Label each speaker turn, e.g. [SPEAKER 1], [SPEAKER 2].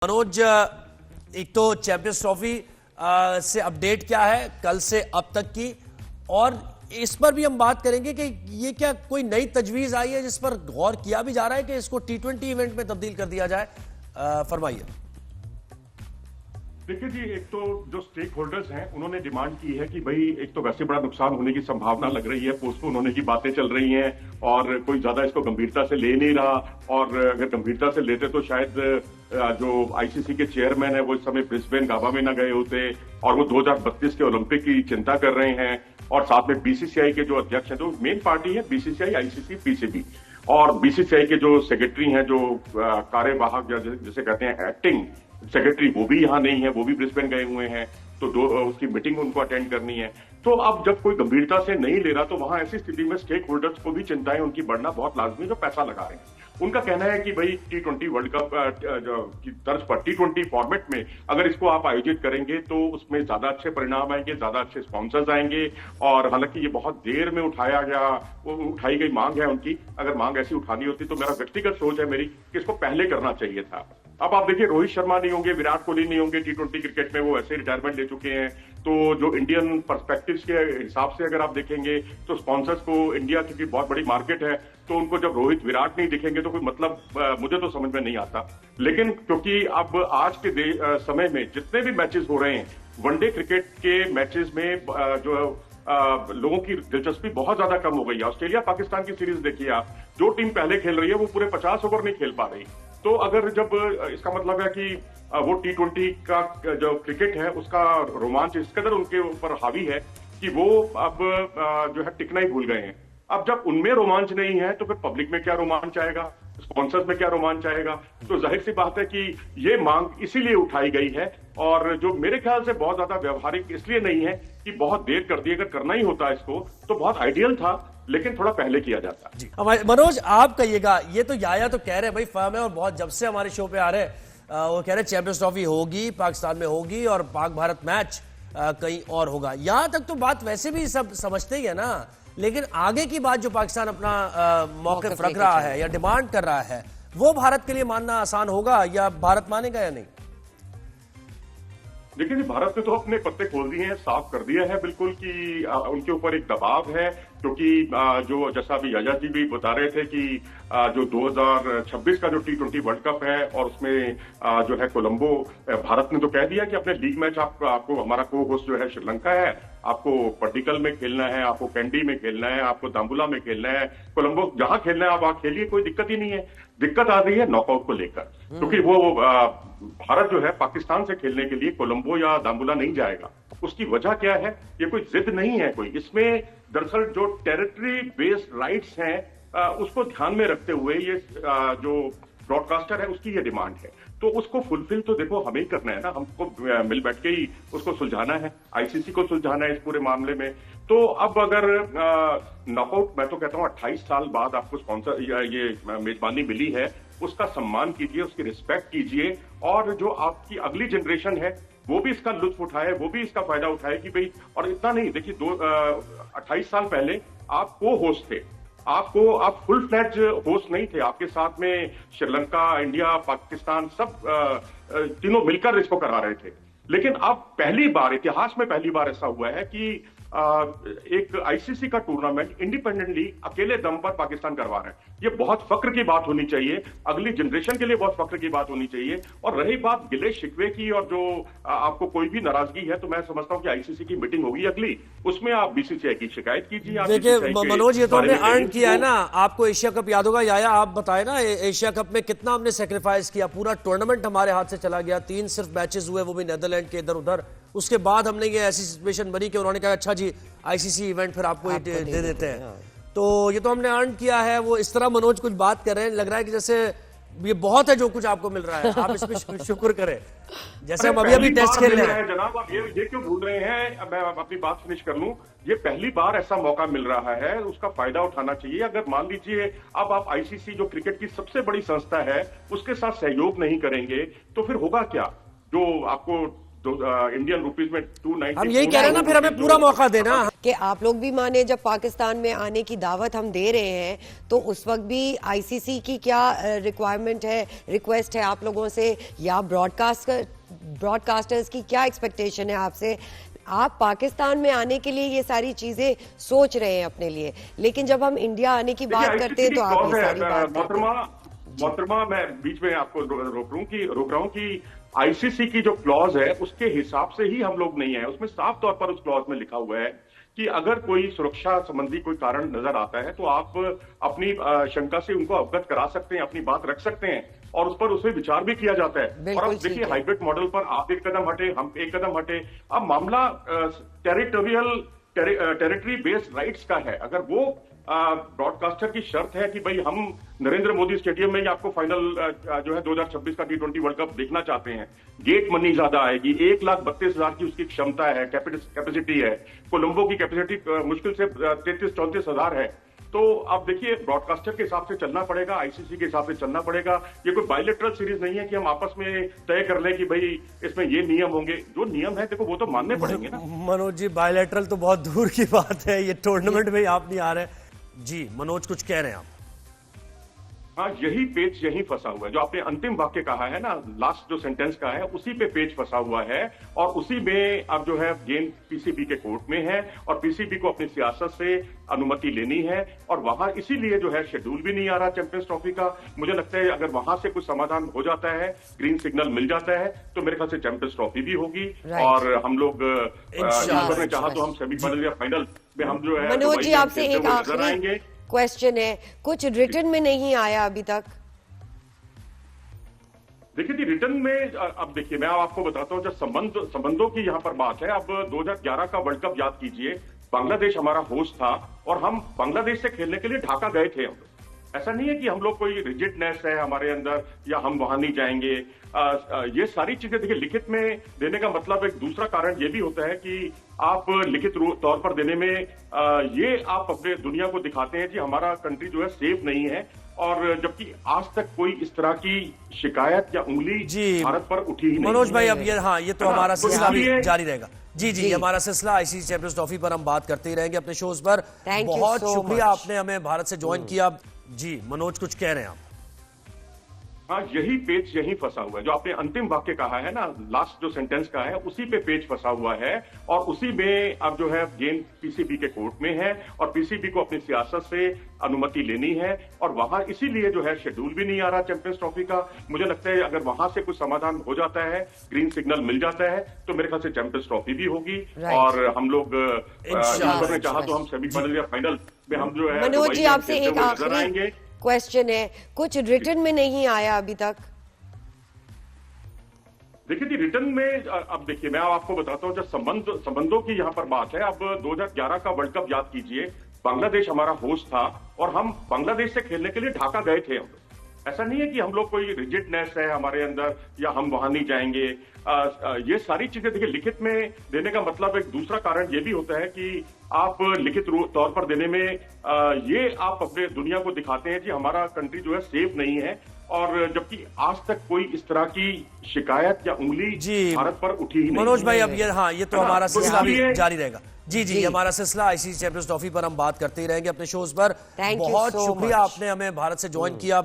[SPEAKER 1] मनोज, एक तो champions trophy से अपडेट क्या है कल से अब तक की, और इस पर भी हम बात करेंगे कि ये क्या कोई नई तजवीज आई है जिस पर गौर किया भी जा रहा है कि इसको T20 इवेंट में तब्दील कर दिया जाए। फरमाइए।
[SPEAKER 2] देखिए जी, एक तो जो स्टेक होल्डर्स हैं उन्होंने डिमांड की है कि भाई एक तो वैसे बड़ा नुकसान होने की संभावना लग रही है, पोस्टपोन होने की बातें चल रही हैं और कोई ज्यादा इसको गंभीरता से ले नहीं रहा, और अगर गंभीरता से लेते तो शायद जो आईसीसी के चेयरमैन है वो इस समय ब्रिस्बेन गाबा में ना गए होते, और वो 2032 के ओलंपिक की चिंता कर रहे हैं। और साथ में बीसीसीआई के जो अध्यक्ष हैं, जो मेन पार्टी है बीसीसीआई, आईसीसी, पीसीबी, और बीसीसीआई के जो सेक्रेटरी हैं, जो कार्यवाहक जिसे कहते हैं एक्टिंग सेक्रेटरी, वो भी यहाँ नहीं है, वो भी ब्रिस्बेन गए हुए हैं, तो उसकी मीटिंग उनको अटेंड करनी है। तो अब जब कोई गंभीरता से नहीं ले रहा तो वहां ऐसी स्थिति में स्टेक होल्डर्स को भी चिंताएं उनकी बढ़ना बहुत लाजमी, जो पैसा लगा रहे हैं। उनका कहना है कि भाई T20 वर्ल्ड कप की तर्ज पर T20 फॉर्मेट में अगर इसको आप आयोजित करेंगे तो उसमें ज्यादा अच्छे परिणाम आएंगे, ज्यादा अच्छे स्पॉन्सर्स आएंगे। और हालांकि ये बहुत देर में उठाया गया, वो उठाई गई मांग है उनकी, अगर मांग ऐसी उठानी होती तो मेरा व्यक्तिगत सोच है मेरी कि इसको पहले करना चाहिए था। अब आप देखिए, रोहित शर्मा नहीं होंगे, विराट कोहली नहीं होंगे T20 क्रिकेट में, वो ऐसे रिटायरमेंट ले चुके हैं। तो जो इंडियन पर्सपेक्टिव्स के हिसाब से अगर आप देखेंगे तो स्पॉन्सर्स को, इंडिया क्योंकि बहुत बड़ी मार्केट है, तो उनको जब रोहित विराट नहीं दिखेंगे तो कोई मतलब मुझे तो समझ में नहीं आता। लेकिन क्योंकि अब आज के समय में जितने भी मैचेस हो रहे हैं, वनडे क्रिकेट के मैचेस में जो लोगों की दिलचस्पी बहुत ज्यादा कम हो गई है। ऑस्ट्रेलिया पाकिस्तान की सीरीज देखिए आप, जो टीम पहले खेल रही है वो पूरे 50 ओवर नहीं खेल पा रही। तो अगर जब इसका मतलब है कि वो T20 का जो क्रिकेट है उसका रोमांच इस कदर उनके ऊपर हावी है कि वो अब जो है टिकना ही भूल गए हैं। अब जब उनमें रोमांच नहीं है तो फिर पब्लिक में क्या रोमांच आएगा, स्पॉन्सर्स में क्या रोमांच आएगा। तो जाहिर सी बात है कि ये मांग इसीलिए उठाई गई है, और जो मेरे ख्याल से बहुत ज्यादा व्यवहारिक इसलिए नहीं है कि बहुत देर कर दी। अगर करना ही होता इसको तो बहुत आइडियल था, लेकिन थोड़ा पहले किया जाता।
[SPEAKER 1] मनोज, आप कहिएगा, ये तो याया तो कह रहे हैं भाई फर्म है और बहुत जब से हमारे शो पे आ रहे हैं वो कह रहे चैंपियंस ट्रॉफी होगी, पाकिस्तान में होगी और पाक भारत मैच कहीं और होगा। यहां तक तो बात वैसे भी सब समझते ही है ना, लेकिन आगे की बात जो पाकिस्तान अपना मौक़िफ़ रख रहा है या डिमांड कर रहा है, वो भारत के लिए मानना आसान होगा या भारत मानेगा या नहीं?
[SPEAKER 2] देखिए जी, भारत ने तो अपने पत्ते खोल दिए हैं, साफ कर दिया है बिल्कुल कि उनके ऊपर एक दबाव है, क्योंकि जो जैसा अभी याया जी भी बता रहे थे कि जो 2026 का जो T20 वर्ल्ड कप है और उसमें जो है कोलंबो, भारत ने तो कह दिया कि अपने लीग मैच आपको हमारा को होस्ट जो है श्रीलंका है, आपको पट्टिकल में खेलना है, आपको कैंडी में खेलना है, आपको दाम्बुला में खेलना है, कोलंबो जहां खेलना है आप वहां खेलिए, कोई दिक्कत ही नहीं है। दिक्कत आ रही है नॉकआउट को लेकर, क्योंकि वो भारत जो है पाकिस्तान से खेलने के लिए कोलंबो या दाम्बुला नहीं जाएगा। उसकी वजह क्या है? ये कोई जिद नहीं है कोई, इसमें दरअसल जो टेरिटरी बेस्ड राइट्स हैं उसको ध्यान में रखते हुए ये जो ब्रॉडकास्टर है उसकी ये डिमांड है। तो उसको फुलफिल तो देखो हमें ही करना है ना, हमको मिल बैठ के ही उसको सुलझाना है, आईसीसी को सुलझाना है इस पूरे मामले में। तो अब अगर नॉकआउट, मैं तो कहता हूं 28 साल बाद आपको स्पॉन्सर ये मेजबानी मिली है, उसका सम्मान कीजिए, उसकी रिस्पेक्ट कीजिए, और जो आपकी अगली जनरेशन है वो भी इसका लुत्फ उठाए, वो भी इसका फायदा उठाए कि भाई। और इतना नहीं, देखिए 28 साल पहले आप को होस्ट थे, आप फुल फ्लैज होस्ट नहीं थे, आपके साथ में श्रीलंका, इंडिया, पाकिस्तान सब तीनों मिलकर इसको करा रहे थे। लेकिन अब पहली बार, इतिहास में पहली बार ऐसा हुआ है कि एक आईसीसी का टूर्नामेंट इंडिपेंडेंटली अकेले दम पर पाकिस्तान करवा रहे हैं। ये बहुत फक्र की बात होनी चाहिए, अगली जनरेशन के लिए बहुत फक्र की बात होनी चाहिए। और रही बात गिले शिकवे की और जो आपको कोई भी नाराजगी है, तो मैं समझता हूं कि आईसीसी की मीटिंग होगी अगली, उसमें आप बीसीसीआई की शिकायत कीजिए।
[SPEAKER 1] देखिए मनोज, ये तो हमने अर्न किया है ना, आपको एशिया कप याद होगा, याया आप बताए ना, एशिया कप में कितना हमने सेक्रीफाइस किया, पूरा टूर्नामेंट हमारे हाथ से चला गया, 3 सिर्फ मैचेस हुए, वो भी नीदरलैंड के इधर उधर। उसके बाद हमने ये ऐसी सिचुएशन बनी कि उन्होंने कहा अच्छा जी आईसीसी इवेंट फिर आपको दे देते हैं। तो ये तो हमने अर्न किया है। वो इस तरह मनोज कुछ बात कर रहे हैं, लग रहा है कि जैसे ये बहुत है जो कुछ आपको मिल रहा है, आप इस पे शुक्र करें, जैसे हम अभी टेस्ट खेल रहे हैं।
[SPEAKER 2] जनाब आप ये क्यों भूल रहे हैं? मैं अपनी बात फिनिश कर लूं। ये पहली बार ऐसा मौका मिल रहा है, उसका फायदा उठाना चाहिए। अगर मान लीजिए अब आप आईसीसी जो क्रिकेट की सबसे बड़ी संस्था है उसके साथ सहयोग नहीं करेंगे तो फिर होगा क्या? जो आपको इंडियन रुपीज में 290।
[SPEAKER 1] हम यही कह रहे हैं ना, फिर हमें पूरा मौका देना।
[SPEAKER 3] कि आप लोग भी माने जब पाकिस्तान में आने की दावत हम दे रहे हैं तो उस वक्त भी आईसीसी की क्या रिक्वायरमेंट है, रिक्वेस्ट है आप लोगों से, या ब्रॉडकास्टर्स की क्या एक्सपेक्टेशन है आपसे? आप पाकिस्तान में आने के लिए ये सारी चीजें सोच रहे हैं अपने लिए, लेकिन जब हम इंडिया आने की बात करते हैं तो आप ये सारी बात करते हैं।
[SPEAKER 2] मोहतरमा, मैं बीच में आपको रोक रहा हूं कि आईसीसी की जो क्लॉज है उसके हिसाब से ही हम लोग नहीं आए। उसमें साफ तौर पर उस क्लॉज में लिखा हुआ है कि अगर कोई सुरक्षा संबंधी कोई कारण नजर आता है तो आप अपनी शंका से उनको अवगत करा सकते हैं, अपनी बात रख सकते हैं और उस पर उसमें विचार भी किया जाता है। और अब देखिए, हाइब्रिड मॉडल पर आप एक कदम हटे, हम एक कदम हटे। अब मामला टेरिटरी बेस्ड राइट्स का है। अगर वो ब्रॉडकास्टर की शर्त है कि भाई हम नरेंद्र मोदी स्टेडियम में ही आपको फाइनल जो है 2026 का T20 वर्ल्ड कप देखना चाहते हैं, गेट मनी ज्यादा आएगी, 1,32,000 की उसकी क्षमता है, कैपेसिटी है, कोलंबो की कैपेसिटी मुश्किल से 33-34 हजार है। तो अब देखिए, ब्रॉडकास्टर के हिसाब से चलना पड़ेगा, आईसीसी के हिसाब से चलना पड़ेगा। ये कोई बायलैटरल सीरीज नहीं है कि हम आपस में तय कर लें कि भाई इसमें ये नियम होंगे। जो नियम है देखो वो तो मानने पड़ेंगे ना।
[SPEAKER 1] मनोज जी, बायलैटरल तो बहुत दूर की बात है, ये टूर्नामेंट में ही आप नहीं आ रहे जी। मनोज, कुछ कह रहे हैं आप?
[SPEAKER 2] हाँ, यही पेच यही फंसा हुआ है। जो आपने अंतिम वाक्य कहा है ना, लास्ट जो सेंटेंस का है, उसी पे पेच फंसा हुआ है और उसी में अब जो है गेंद पीसीबी के कोर्ट में है और पीसीबी को अपनी सियासत से अनुमति लेनी है और वहां इसीलिए जो है शेड्यूल भी नहीं आ रहा चैंपियंस ट्रॉफी का। मुझे लगता है अगर वहां से कुछ समाधान हो जाता है, ग्रीन सिग्नल मिल जाता है, तो मेरे ख्याल से चैंपियंस ट्रॉफी भी होगी और हम लोग ईश्वर ने चाहा तो हम सेमीफाइनल या फाइनल में हम जो है।
[SPEAKER 3] मनोज जी, आपसे एक आखिरी क्वेश्चन है, कुछ रिटर्न में नहीं आया अभी तक?
[SPEAKER 2] देखिए जी, रिटर्न में अब देखिए, मैं आपको बताता हूं, जब संबंधों की यहां पर बात है। अब 2011 का वर्ल्ड कप याद कीजिए, बांग्लादेश हमारा होस्ट था और हम बांग्लादेश से खेलने के लिए ढाका गए थे। ऐसा नहीं है कि हम लोग कोई रिजिडनेस है हमारे अंदर या हम वहां नहीं जाएंगे। ये सारी चीजें देखिए, लिखित में देने का मतलब एक दूसरा कारण ये भी होता है कि आप लिखित तौर पर देने में ये आप अपने दुनिया को दिखाते हैं कि हमारा कंट्री जो है सेफ नहीं है, और जबकि आज तक कोई इस तरह की शिकायत या उंगली भारत पर उठी ही नहीं।
[SPEAKER 1] मनोज भाई, अब ये तो हमारा सिलसिला भी जारी रहेगा। जी, हमारा सिलसिला आईसीसी चैंपियंस ट्रॉफी पर हम बात करते ही रहेंगे अपने शोज पर। बहुत शुक्रिया, आपने हमें भारत से ज्वाइन किया जी। मनोज, कुछ कह रहे हैं आप?
[SPEAKER 2] हाँ, यही पेच यही फंसा हुआ है। जो आपने अंतिम वाक्य कहा है ना, लास्ट जो सेंटेंस का है, उसी पे पेच फंसा हुआ है और उसी में अब जो है गेंद पीसीबी के कोर्ट में है और पीसीबी को अपनी सियासत से अनुमति लेनी है और वहां इसीलिए जो है शेड्यूल भी नहीं आ रहा चैंपियंस ट्रॉफी का। मुझे लगता है अगर वहां से कुछ समाधान हो जाता है, ग्रीन सिग्नल मिल जाता है, तो मेरे ख्याल से चैंपियंस ट्रॉफी भी होगी और हम लोग ईश्वर ने चाहा तो हम सेमीफाइनल या फाइनल में हम जो है।
[SPEAKER 3] मनोज जी, आपसे एक आखिरी क्वेश्चन है, कुछ रिटर्न में नहीं आया अभी तक?
[SPEAKER 2] देखिए जी, रिटर्न में अब देखिए, मैं आपको बताता हूं, जब संबंधों की यहां पर बात है। अब 2011 का वर्ल्ड कप याद कीजिए, बांग्लादेश हमारा होस्ट था और हम बांग्लादेश से खेलने के लिए ढाका गए थे। ऐसा नहीं है कि हम लोग कोई रिजिडनेस है हमारे अंदर या हम वहां नहीं जाएंगे। ये सारी चीजें देखिए, लिखित में देने का मतलब एक दूसरा कारण ये भी होता है कि आप लिखित तौर पर देने में ये आप अपने दुनिया को दिखाते हैं कि हमारा कंट्री जो है सेफ नहीं है, और जबकि आज तक कोई इस तरह की शिकायत या उंगली भारत पर उठी ही नहीं।
[SPEAKER 1] मनोज भाई, अब ये तो हमारा सिलसिला भी जारी रहेगा। जी, हमारा सिलसिला आईसीसी चैंपियंस ट्रॉफी पर हम बात करते ही रहेंगे अपने शोज पर। बहुत शुक्रिया, आपने हमें भारत से ज्वाइन किया।